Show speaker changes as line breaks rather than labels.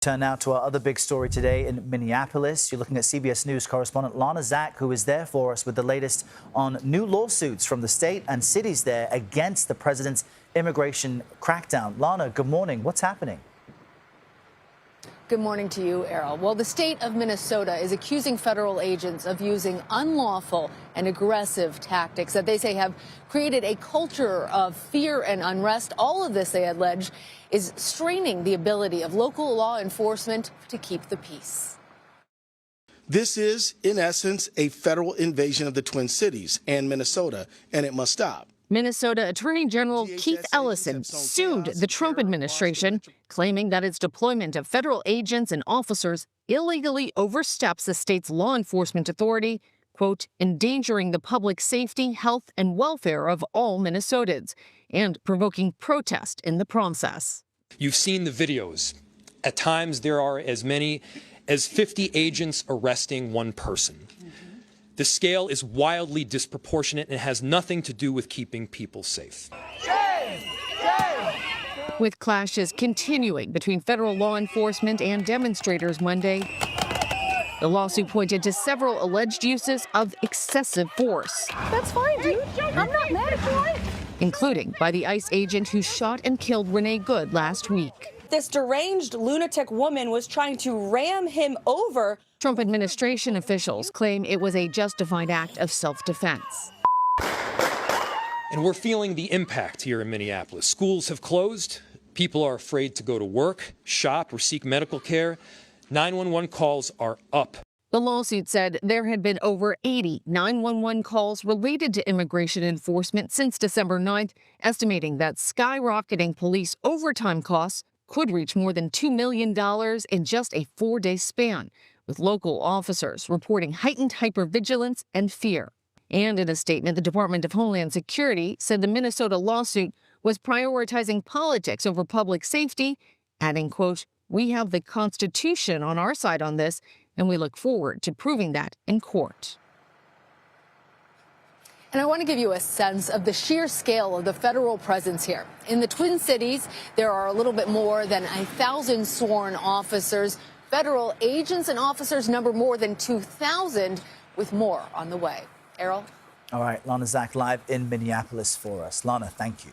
Turn now to our other big story today in Minneapolis. You're looking at CBS News correspondent Lana Zak, who is there for us with the latest on new lawsuits from the state and cities there against the president's immigration crackdown. Lana, good morning. What's happening?
Good morning to you, Errol. Well, the state of Minnesota is accusing federal agents of using unlawful and aggressive tactics that they say have created a culture of fear and unrest. All of this, they allege, is straining the ability of local law enforcement to keep the peace.
This is, in essence, a federal invasion of the Twin Cities and Minnesota, and it must stop.
Minnesota Attorney General Keith Ellison sued the Trump administration, claiming that its deployment of federal agents and officers illegally oversteps the state's law enforcement authority, quote, endangering the public safety, health, and welfare of all Minnesotans, and provoking protest in the process.
You've seen the videos. At times, there are as many as 50 agents arresting one person. The scale is wildly disproportionate and has nothing to do with keeping people safe.
With clashes continuing between federal law enforcement and demonstrators Monday, the lawsuit pointed to several alleged uses of excessive force.
That's fine, dude. I'm not mad at you.
Including by the ICE agent who shot and killed Renee Good last week.
This deranged lunatic woman was trying to ram him over.
Trump administration officials claim it was a justified act of self-defense.
And we're feeling the impact here in Minneapolis. Schools have closed. People are afraid to go to work, shop, or seek medical care. 911 calls are up.
The lawsuit said there had been over 80 911 calls related to immigration enforcement since December 9th, estimating that skyrocketing police overtime costs could reach more than $2 million in just a 4-day span, with local officers reporting heightened hypervigilance and fear. And in a statement, the Department of Homeland Security said the Minnesota lawsuit was prioritizing politics over public safety, adding, quote, "We have the Constitution on our side on this, and we look forward to proving that in court."
And I want to give you a sense of the sheer scale of the federal presence here. In the Twin Cities, there are a little bit more than 1,000 sworn officers. Federal agents and officers number more than 2,000, with more on the way. Errol?
All right, Lana Zak live in Minneapolis for us. Lana, thank you.